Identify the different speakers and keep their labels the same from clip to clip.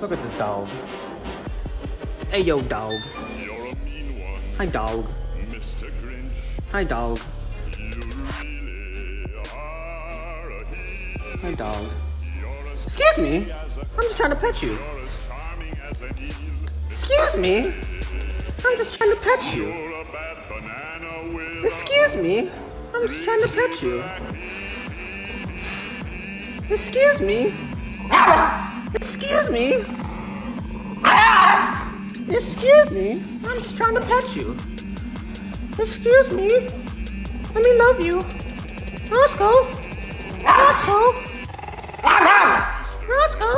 Speaker 1: Look at this dog. Hey, yo, dog.
Speaker 2: You're a mean one,
Speaker 1: Hi, dog.
Speaker 2: Mr. Grinch.
Speaker 1: Hi, dog.
Speaker 2: You really are a hero.
Speaker 1: Hi, dog.
Speaker 2: You're as
Speaker 1: Excuse me.
Speaker 2: pretty as a
Speaker 1: I'm just trying to pet you.
Speaker 2: You're as charming as an eel.
Speaker 1: Excuse me. I'm just trying to pet you.
Speaker 2: You're a bad banana with
Speaker 1: Excuse me. I'm just trying to pet you. Excuse me. Excuse me. Excuse me. I'm just trying to pet you. Excuse me. Let me love you. Roscoe. Roscoe. Roscoe.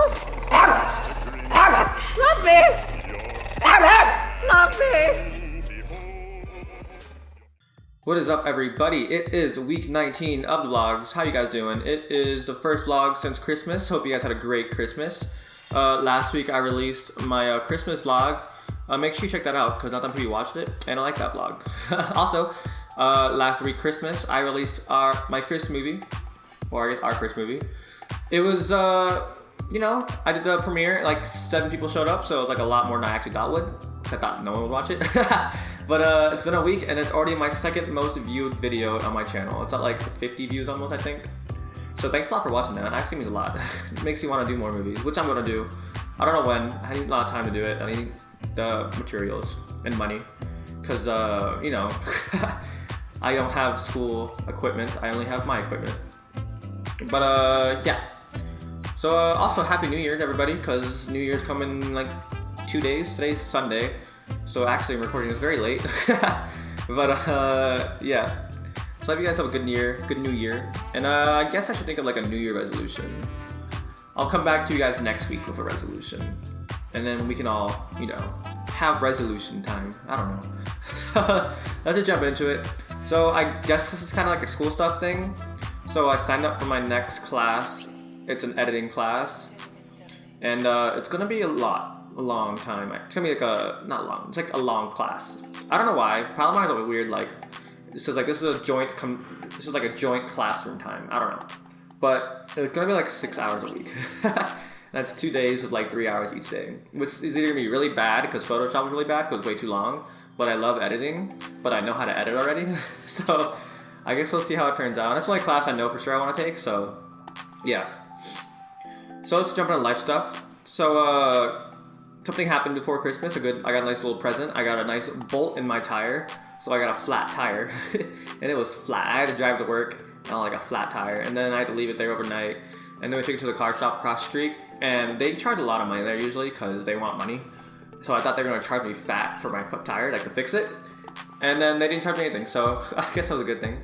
Speaker 1: Love me. Love me. What is up, everybody? It is week 19 of the vlogs. How you guys doing? It is the first vlog since Christmas. Hope you guys had a great Christmas. Last week I released my Christmas vlog. Make sure you check that out because not that many people watched it, and I like that vlog. Also, last week Christmas I released my first movie, or I guess our first movie. It was you know, I did the premiere. Like 7 people showed up, so it was like a lot more than I actually thought would. I thought no one would watch it. But it's been a week and it's already my second most viewed video on my channel. It's at like 50 views almost, I think. So thanks a lot for watching that. It actually means a lot. It makes me want to do more movies, which I'm going to do. I don't know when. I need a lot of time to do it. I need the materials and money. Because, you know, I don't have school equipment. I only have my equipment. But, yeah. So, also Happy New Year to everybody, because New Year's coming in like 2 days. Today's Sunday. So actually I'm recording this very late. But yeah. So I hope you guys have a good new year. And I guess I should think of like a New Year resolution. I'll come back to you guys next week with a resolution. And then we can all, you know, have resolution time. I don't know. So let's just jump into it. So I guess this is kind of like a school stuff thing. So I signed up for my next class. It's an editing class. And it's gonna be a long time. It's gonna be like it's like a long class. I don't know why. Probably mine's a bit weird. Like it says like this is like a joint classroom time. I don't know, but it's gonna be like 6 hours a week. That's 2 days with like 3 hours each day, which is either gonna be really bad because Photoshop is really bad because it's way too long. But I love editing, but I know how to edit already. So I guess we'll see how it turns out. And it's the only class I know for sure I want to take. So yeah. So let's jump into life stuff. So something happened before Christmas. I got a nice little present. I got a nice bolt in my tire. So I got a flat tire. And it was flat. I had to drive to work on like a flat tire. And then I had to leave it there overnight. And then we took it to the car shop across the street. And they charge a lot of money there usually because they want money. So I thought they were going to charge me fat for my tire, like to fix it. And then they didn't charge me anything. So I guess that was a good thing.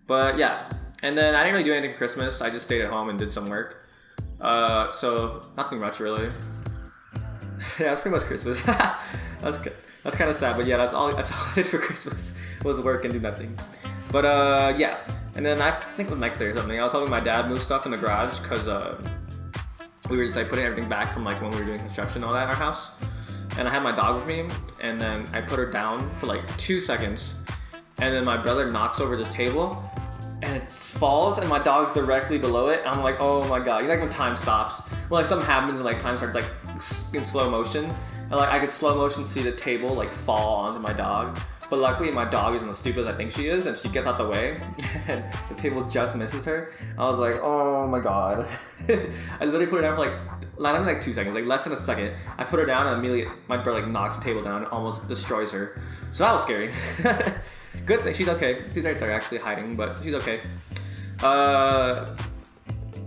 Speaker 1: But yeah. And then I didn't really do anything for Christmas. I just stayed at home and did some work. So nothing much really. Yeah, that's pretty much Christmas. That's good. That's kind of sad, but yeah, that's all I did for Christmas was work and do nothing. But yeah, and then I think the next day or something, I was helping my dad move stuff in the garage because we were just like putting everything back from like when we were doing construction and all that in our house. And I had my dog with me, and then I put her down for like 2 seconds, and then my brother knocks over this table. And it falls, and my dog's directly below it. I'm like, oh my god! You know, like when time stops, when like something happens and like time starts like in slow motion, and like I could slow motion see the table like fall onto my dog. But luckily, my dog isn't as stupid as I think she is, and she gets out the way, and the table just misses her. I was like, oh my god! I literally put her down for like not even like 2 seconds, like less than a second. I put her down, and immediately my brother like knocks the table down, and almost destroys her. So that was scary. Good thing she's okay. She's right there actually hiding, but she's okay.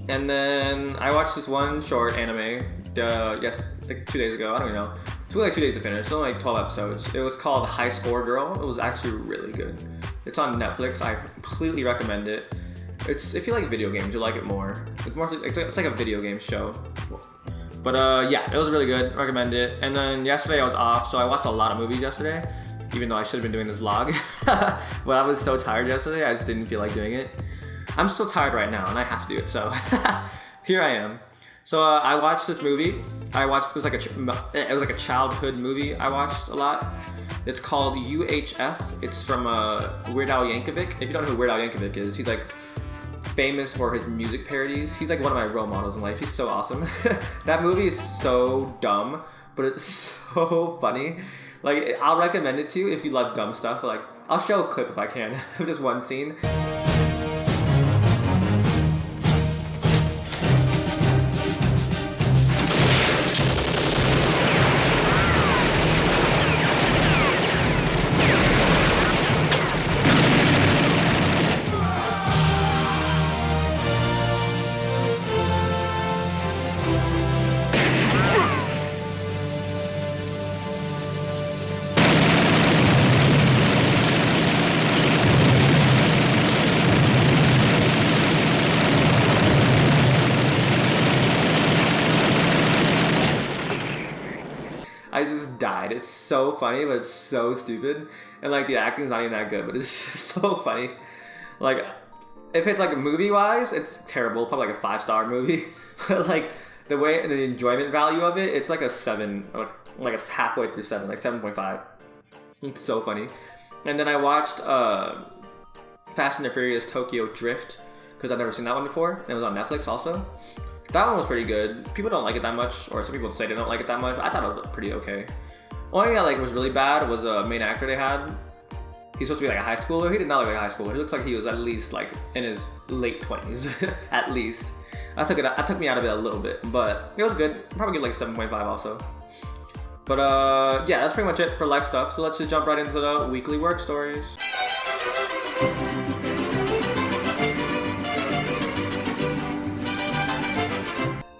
Speaker 1: And then I watched this one short anime. Yes, like 2 days ago. I don't even know. It took like 2 days to finish. It's only like 12 episodes. It was called High Score Girl. It was actually really good. It's on Netflix. I completely recommend it. If you like video games, you'll like it more. It's like a video game show. But yeah, it was really good. Recommend it. And then yesterday I was off, so I watched a lot of movies yesterday. Even though I should have been doing this vlog. But I was so tired yesterday, I just didn't feel like doing it. I'm still tired right now, and I have to do it, so here I am. So I watched this movie. It was like a childhood movie I watched a lot. It's called UHF. It's from Weird Al Yankovic. If you don't know who Weird Al Yankovic is, he's like famous for his music parodies. He's like one of my role models in life. He's so awesome. That movie is so dumb, but it's so funny. Like, I'll recommend it to you if you love dumb stuff. Like, I'll show a clip if I can of just one scene. I just died. It's so funny, but it's so stupid. And like the acting's not even that good, but it's so funny. Like, if it's like movie-wise, it's terrible. Probably like a 5-star movie. But like the way and the enjoyment value of it, it's like a 7, or like a halfway through 7, like 7.5. It's so funny. And then I watched Fast and the Furious Tokyo Drift because I've never seen that one before. And it was on Netflix also. That one was pretty good. People don't like it that much, or some people say they don't like it that much. I thought it was pretty okay. Only thing that like was really bad was a main actor they had. He's supposed to be like a high schooler. He did not look like a high schooler. He looks like he was at least like in his late 20s, at least. That took me out of it a little bit, but it was good. I'll probably give like 7.5 also. But yeah, that's pretty much it for life stuff. So let's just jump right into the weekly work stories.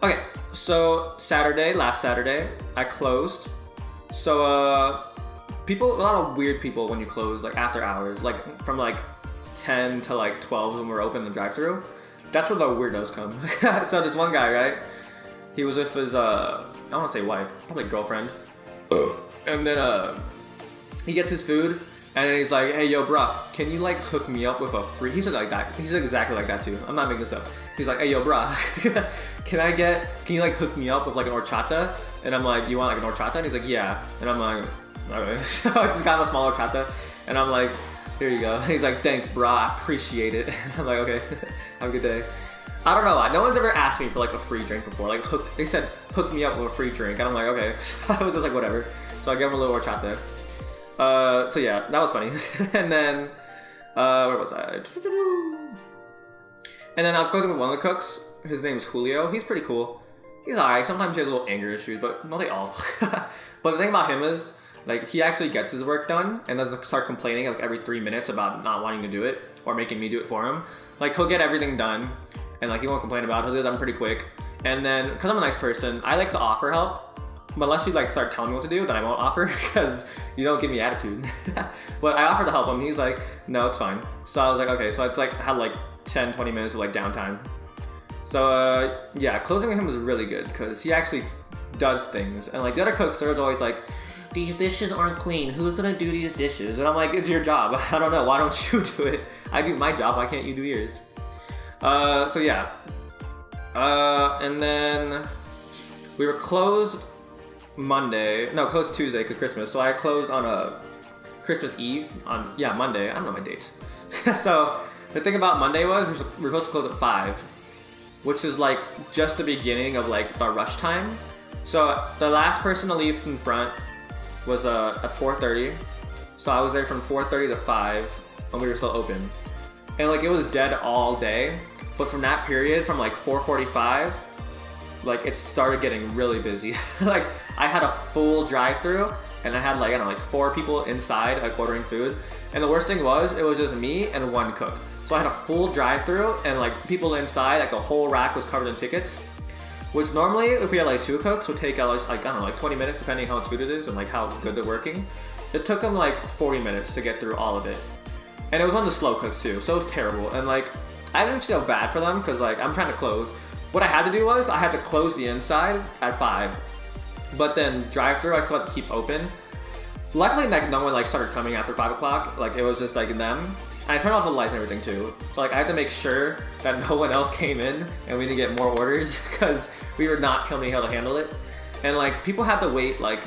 Speaker 1: Okay, so last Saturday, I closed. So, a lot of weird people when you close, like after hours, like from like 10 to like 12 when we're open the drive-thru. That's where the weirdos come. So this one guy, right? He was with his, I don't want to say wife, probably girlfriend. And then, he gets his food. And then he's like, hey, yo, bro, can you like hook me up with a free... He said like that. He said exactly like that too. I'm not making this up. He's like, hey, yo, bro, can you like hook me up with like an horchata? And I'm like, you want like an horchata? And he's like, yeah. And I'm like, okay. So I just got him a small horchata. And I'm like, here you go. And he's like, thanks, bro, I appreciate it. And I'm like, okay, have a good day. I don't know. No one's ever asked me for like a free drink before. Like, they said, hook me up with a free drink. And I'm like, okay. So I was just like, whatever. So I gave him a little horchata. So yeah, that was funny. And then, where was I? And then I was closing with one of the cooks. His name is Julio. He's pretty cool. He's alright. Sometimes he has a little anger issues, but not they all. But the thing about him is, like, he actually gets his work done and doesn't start complaining like every 3 minutes about not wanting to do it or making me do it for him. Like, he'll get everything done and like he won't complain about it. He'll do it done pretty quick. And then, because I'm a nice person, I like to offer help. But unless you like start telling me what to do, then I won't offer because you don't give me attitude. But I offered to help him. He's like, no, it's fine. So I was like, okay. So it's like had like 10, 20 minutes of like downtime. So yeah, closing with him was really good because he actually does things. And like the other cooks are always like, these dishes aren't clean. Who's gonna do these dishes? And I'm like, it's your job. I don't know. Why don't you do it? I do my job. Why can't you do yours? So yeah. And then we were closed closed Tuesday because Christmas. So I closed on a Christmas Eve on, Monday. I don't know my dates. So the thing about Monday was we were supposed to close at 5, which is like just the beginning of like the rush time. So the last person to leave from front was at 4:30. So I was there from 4:30 to 5 and we were still open. And like it was dead all day. But from that period, from like 4:45, like it started getting really busy. Like I had a full drive-thru and I had like, I don't know, like 4 people inside like ordering food. And the worst thing was it was just me and one cook. So I had a full drive-thru and like people inside, like the whole rack was covered in tickets. Which normally if we had like 2 cooks would take like, I don't know, like 20 minutes depending how much food it is and like how good they're working. It took them like 40 minutes to get through all of it. And it was on the slow cooks too, so it was terrible. And like I didn't feel bad for them because like I'm trying to close. What I had to do was I had to close the inside at 5, but then drive-thru I still had to keep open. Luckily, like no one like started coming after 5 o'clock. Like it was just like them. And I turned off the lights and everything too. So like I had to make sure that no one else came in and we didn't get more orders because we were not going to be able to handle it. And like people had to wait like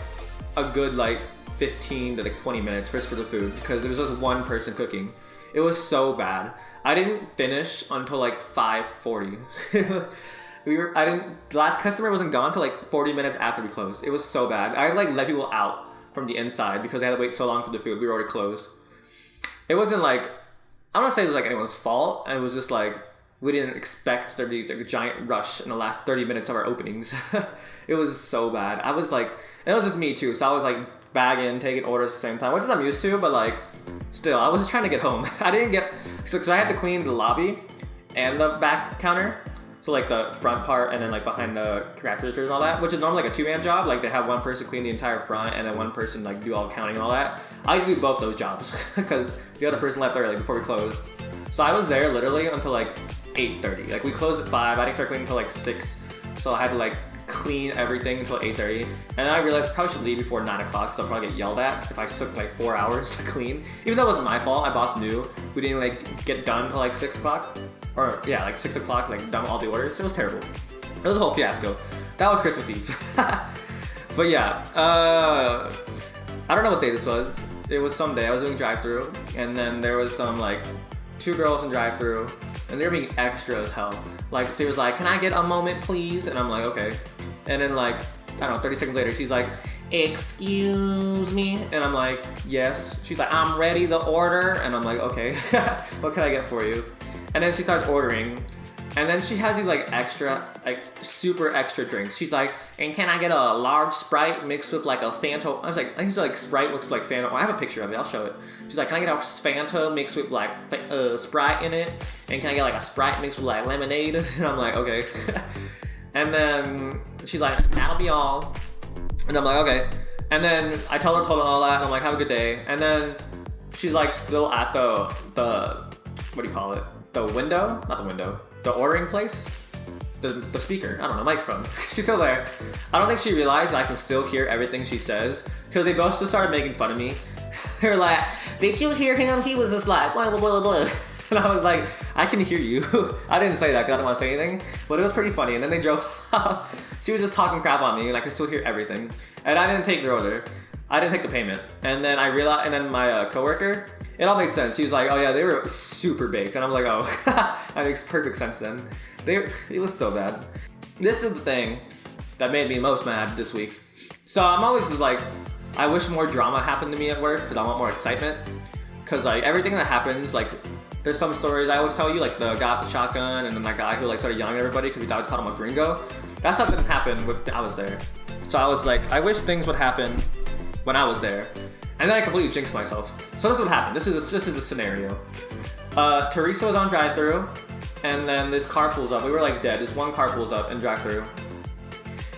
Speaker 1: a good like 15 to like 20 minutes just for the food because there was just one person cooking. It was so bad. I didn't finish until like 5:40. The last customer wasn't gone till like 40 minutes after we closed. It was so bad. I like let people out from the inside because they had to wait so long for the food. We were already closed. It wasn't like, I'm not saying it was like anyone's fault. It was just like, we didn't expect there to be like a giant rush in the last 30 minutes of our openings. It was so bad. I was like, and it was just me too. So I was like bagging, taking orders at the same time, which is I'm used to, but like, still, I was just trying to get home. I didn't get, because I had to clean the lobby and the back counter. So like the front part and then like behind the cash registers and all that, which is normally like a 2-man job. Like they have one person clean the entire front and then one person like do all the counting and all that. I do both those jobs because the other person left early before we closed. So I was there literally until like 8:30. Like we closed at 5. I didn't start cleaning until like 6. So I had to like clean everything until 8:30. And then I realized I probably should leave before 9 o'clock because I'll probably get yelled at if I took like 4 hours to clean. Even though it wasn't my fault, my boss knew we didn't like get done till like 6 o'clock. Or yeah, like 6 o'clock, like done all the orders. It was terrible. It was a whole fiasco. That was Christmas Eve. But yeah, I don't know what day this was. It was some day I was doing drive-thru, and then there was some like 2 girls in drive-thru, and they were being extra as hell. Like she was like, "Can I get a moment, please?" And I'm like, "Okay." And then like, I don't know, 30 seconds later, she's like, "Excuse me?" And I'm like, "Yes." She's like, "I'm ready to order." And I'm like, "Okay, what can I get for you?" And then she starts ordering, and then she has these like extra, like super extra drinks. She's like, "And can I get a large Sprite mixed with like a Fanta?" I was like, I think it's like Sprite mixed with like Fanta. Oh, I have a picture of it, I'll show it. She's like, "Can I get a Fanta mixed with like Sprite in it? And can I get like a Sprite mixed with like lemonade?" And I'm like, "Okay." And then she's like, "That'll be all." And I'm like, "Okay." And then I told her all that, and I'm like, "Have a good day." And then she's like still at the what do you call it? The window? Not the window. The ordering place? The speaker. I don't know, microphone. She's still there. I don't think she realized I can still hear everything she says, because they both just started making fun of me. They're like, "Did you hear him? He was just like, blah, blah, blah, blah." And I was like, "I can hear you." I didn't say that because I didn't want to say anything, but it was pretty funny. And then they drove off. She was just talking crap on me, and I could still hear everything. And I didn't take their order. I didn't take the payment. And then I realized, and then my coworker, it all made sense. He was like, "Oh yeah, they were super baked." And I'm like, "Oh," that makes perfect sense then. It was so bad. This is the thing that made me most mad this week. So I'm always just like, I wish more drama happened to me at work because I want more excitement. Because like everything that happens, like there's some stories I always tell you, like the guy with the shotgun and then that guy who like started yelling at everybody because we thought we called him a gringo. That stuff didn't happen when I was there. So I was like, I wish things would happen when I was there. And then I completely jinxed myself. So this is what happened. This is the scenario. Teresa was on drive-thru, and then this car pulls up. We were like dead. This one car pulls up in drive-thru.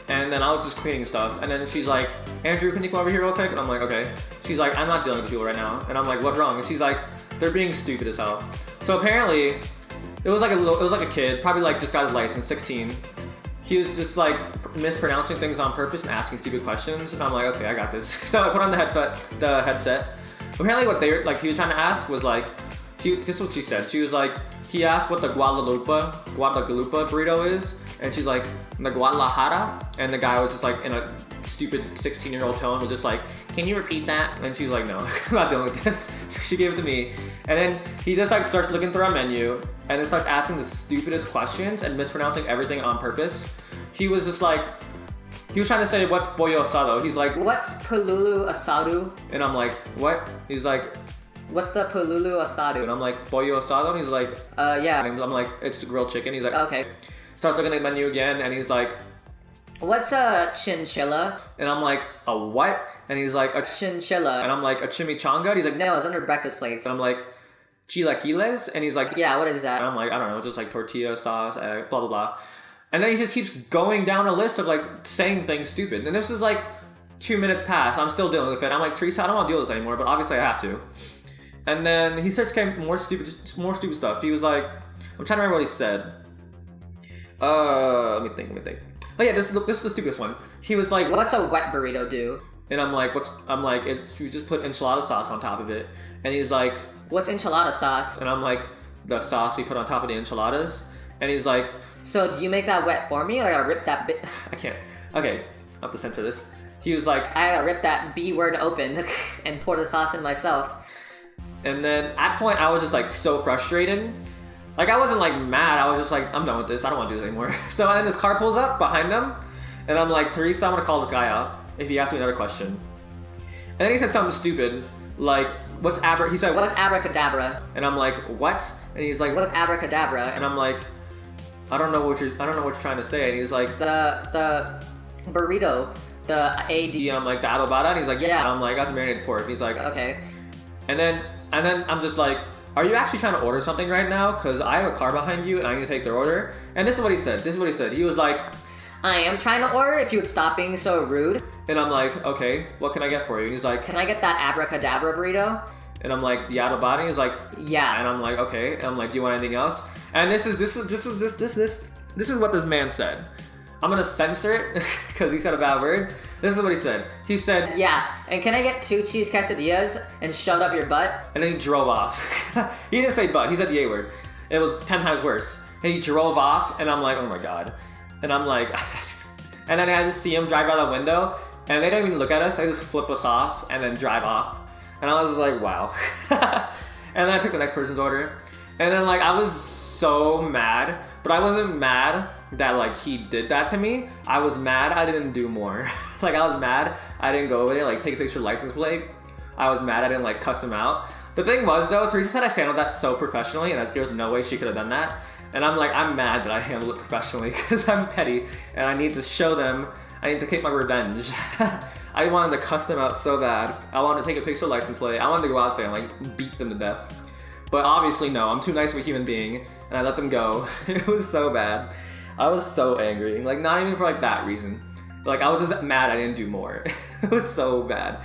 Speaker 1: And then I was just cleaning stuff. And then she's like, "Andrew, can you come over here real quick?" And I'm like, "Okay." She's like, "I'm not dealing with people right now." And I'm like, "What's wrong?" And she's like, "They're being stupid as hell." So apparently, it was like a kid, probably like just got his license, 16. He was just like mispronouncing things on purpose and asking stupid questions, and I'm like, "Okay, I got this." So I put on the headset. Apparently, what he was trying to ask was like, guess what she said? She was like, he asked what the Guadalupe burrito is, and she's like, "The Guadalajara," and the guy was just like in a stupid 16-year-old tone was just like, "Can you repeat that?" And she's like, "No, I'm not dealing with this." So she gave it to me, and then he just like starts looking through our menu and then starts asking the stupidest questions and mispronouncing everything on purpose. He was just like, he was trying to say, "What's pollo asado?" He's like,
Speaker 3: "What's polulu asado?"
Speaker 1: And I'm like, "What?" He's like,
Speaker 3: "What's the polulu asado?"
Speaker 1: And I'm like, "Pollo asado?" And he's like,
Speaker 3: yeah.
Speaker 1: And I'm like, "It's grilled chicken." He's like,
Speaker 3: "Okay."
Speaker 1: Starts looking at the menu again, and he's like,
Speaker 3: "What's a chinchilla?"
Speaker 1: And I'm like, "A what?" And he's like, "A
Speaker 3: chinchilla."
Speaker 1: And I'm like, "A chimichanga?" And he's like,
Speaker 3: "No, it's under breakfast plates."
Speaker 1: And I'm like, "Chilaquiles?" And he's like,
Speaker 3: "Yeah, what is that?"
Speaker 1: And I'm like, "I don't know, just like tortilla sauce, blah, blah, blah." And then he just keeps going down a list of like saying things stupid. And this is like 2 minutes past. I'm still dealing with it. I'm like, "Teresa, I don't want to deal with this anymore, but obviously I have to." And then he starts getting more stupid stuff. He was like, I'm trying to remember what he said. Let me think. Oh yeah, this is the stupidest one. He was like,
Speaker 3: "What's a wet burrito do?"
Speaker 1: And I'm like, you just put enchilada sauce on top of it. And he's like,
Speaker 3: "What's enchilada sauce?"
Speaker 1: And I'm like, "The sauce we put on top of the enchiladas." And he's like,
Speaker 3: "So do you make that wet for me, or I gotta rip that bit?"
Speaker 1: I can't. Okay, I'll have to censor this. He was like,
Speaker 3: "I gotta rip that B word open and pour the sauce in myself."
Speaker 1: And then at that point, I was just like so frustrated. Like I wasn't like mad. I was just like, I'm done with this. I don't want to do this anymore. So then this car pulls up behind him, and I'm like, Teresa, I'm gonna call this guy out if he asks me another question. And then he said something stupid, like, he said,
Speaker 3: What's abracadabra?
Speaker 1: and I'm like, what? And he's like,
Speaker 3: What's abracadabra?
Speaker 1: and I'm like, I don't know what you're trying to say. And he's like,
Speaker 3: The burrito, the AD.
Speaker 1: yeah, I'm like, the adobada? And he's like,
Speaker 3: Yeah.
Speaker 1: And I'm like, that's marinated pork. And he's like,
Speaker 3: Okay.
Speaker 1: and then I'm just like, are you actually trying to order something right now? Because I have a car behind you and I need to take their order. And this is what he said. He was like,
Speaker 3: I am trying to order if you would stop being so rude.
Speaker 1: and I'm like, okay, what can I get for you? And he's like,
Speaker 3: Can I get that abracadabra burrito?
Speaker 1: and I'm like, the adobada? And he's like,
Speaker 3: Yeah.
Speaker 1: and I'm like, okay. And I'm like, do you want anything else? And this is what this man said. I'm gonna censor it because he said a bad word. This is what he said. He said,
Speaker 3: Yeah, and can I get 2 cheese quesadillas and shove it up your butt?
Speaker 1: and then he drove off. He didn't say but, he said the A word. It was 10 times worse. And he drove off, and I'm like, oh my god. And I'm like, and then I just see him drive out the window, and they don't even look at us, they just flip us off and then drive off. And I was just like, wow. And then I took the next person's order. And then like, I was so mad, but I wasn't mad that like he did that to me. I was mad I didn't do more. Like I was mad I didn't go over there, like take a picture of license plate. I was mad I didn't like cuss him out. The thing was though, Teresa said I handled that so professionally and there's no way she could have done that. And I'm like, I'm mad that I handled it professionally because I'm petty and I need to show them, I need to take my revenge. I wanted to cuss them out so bad. I wanted to take a picture of license plate. I wanted to go out there and like beat them to death. But obviously no, I'm too nice of a human being and I let them go. It was so bad. I was so angry. Like not even for like that reason. Like I was just mad I didn't do more. It was so bad.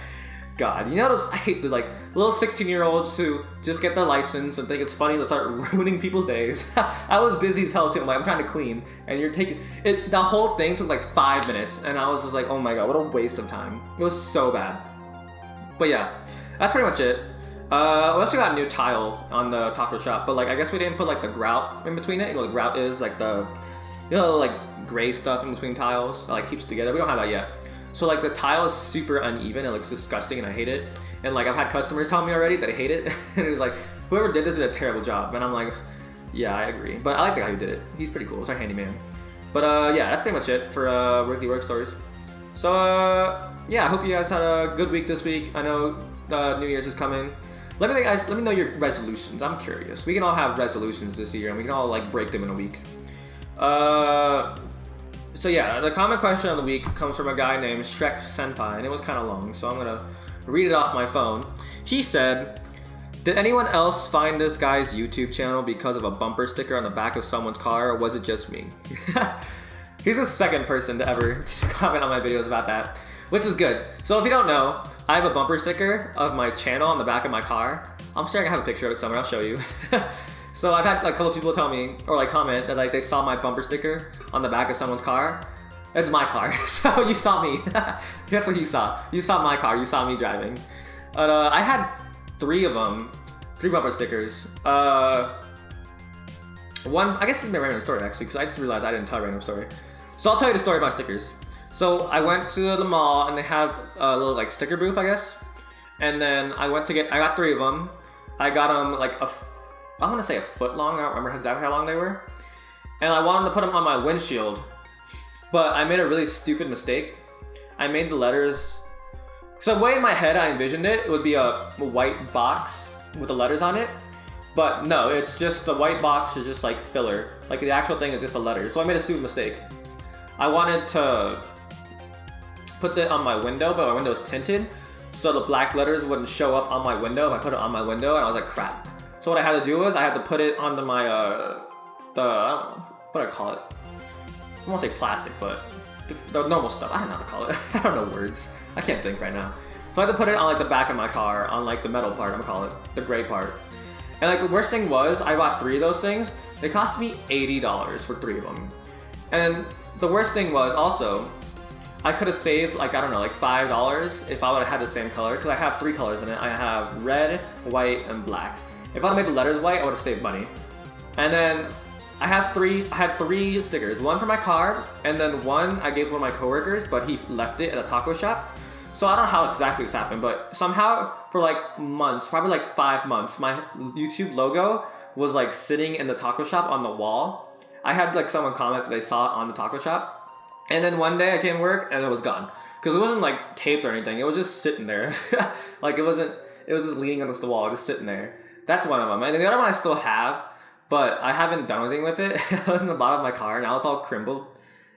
Speaker 1: God, you know those, I hate the like little 16-year-olds who just get their license and think it's funny to start ruining people's days. I was busy as hell too. I'm like, I'm trying to clean and you're taking it. The whole thing took like 5 minutes and I was just like, oh my god, what a waste of time. It was so bad. But yeah, that's pretty much it. We also got a new tile on the taco shop, but like I guess we didn't put like the grout in between it. You know, the grout is like the, you know, like gray stuff in between tiles that like keeps together. We don't have that yet. So like the tile is super uneven. It looks disgusting and I hate it. And like I've had customers tell me already that I hate it. And it was like, whoever did this did a terrible job. And I'm like, yeah, I agree. But I like the guy who did it. He's pretty cool. It's our handyman. But yeah, that's pretty much it for Worky Work Stories. So yeah, I hope you guys had a good week this week. I know New Year's is coming. Let me know your resolutions. I'm curious. We can all have resolutions this year and we can all like break them in a week. So yeah, the comment question of the week comes from a guy named Shrek Senpai, and it was kind of long, so I'm gonna read it off my phone. He said, did anyone else find this guy's YouTube channel because of a bumper sticker on the back of someone's car, or was it just me? He's the second person to ever comment on my videos about that, which is good. So if you don't know, I have a bumper sticker of my channel on the back of my car. I'm sure I have a picture of it somewhere, I'll show you. So I've had like, a couple of people tell me, or like comment, that like they saw my bumper sticker on the back of someone's car. It's my car, so you saw me. That's what you saw. You saw my car, you saw me driving. But I had 3 of them, 3 bumper stickers. One, I guess this is my random story actually, because I just realized I didn't tell a random story. So I'll tell you the story about stickers. So I went to the mall and they have a little like sticker booth, I guess. And then I got 3 of them. I got them like I want to say a foot long. I don't remember exactly how long they were. And I wanted to put them on my windshield. But I made a really stupid mistake. I made the letters... So the way in my head I envisioned it, it would be a white box with the letters on it. But no, it's just the white box is just like filler. Like the actual thing is just the letters. So I made a stupid mistake. I wanted to put that on my window, but my window is tinted. So the black letters wouldn't show up on my window if I put it on my window. And I was like, crap. So what I had to do was I had to put it onto my, I don't know, what do I call it? I won't say plastic, but the normal stuff. I don't know how to call it. I don't know words. I can't think right now. So I had to put it on like the back of my car, on like the metal part, I'm gonna call it, the gray part. And like the worst thing was, I bought 3 of those things. They cost me $80 for 3 of them. And the worst thing was also, I could have saved like, I don't know, like $5 if I would have had the same color, because I have 3 colors in it. I have red, white, and black. If I had made the letters white, I would have saved money. And then I had 3 stickers. One for my car, and then one I gave to one of my coworkers, but he left it at a taco shop. So I don't know how exactly this happened, but somehow for like months, probably like 5 months, my YouTube logo was like sitting in the taco shop on the wall. I had like someone comment that they saw it on the taco shop. And then one day I came to work and it was gone. Because it wasn't like taped or anything. It was just sitting there. Like it was just leaning against the wall, just sitting there. That's one of them. And the other one I still have, but I haven't done anything with it. It was in the bottom of my car. Now it's all crumbled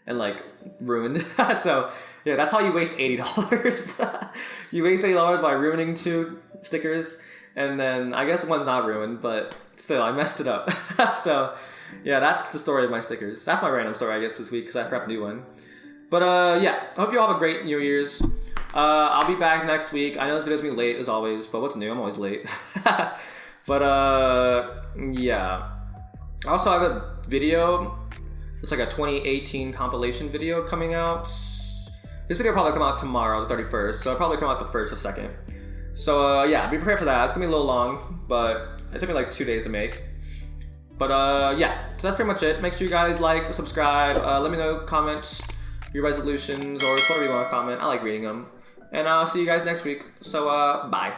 Speaker 1: and like ruined. So yeah, that's how you waste $80. You waste $80 by ruining 2 stickers. And then I guess one's not ruined, but still I messed it up. So yeah, that's the story of my stickers. That's my random story, I guess, this week because I forgot to do one. But yeah, I hope you all have a great New Year's. I'll be back next week. I know this video's gonna be late as always, but what's new? I'm always late. But yeah. I also have a video. It's like a 2018 compilation video coming out. This video will probably come out tomorrow, the 31st. So it'll probably come out the 1st or 2nd. So yeah, be prepared for that. It's gonna be a little long, but it took me like 2 days to make. But yeah, so that's pretty much it. Make sure you guys like, subscribe, let me know comments, your resolutions, or whatever you want to comment. I like reading them. And I'll see you guys next week. So bye.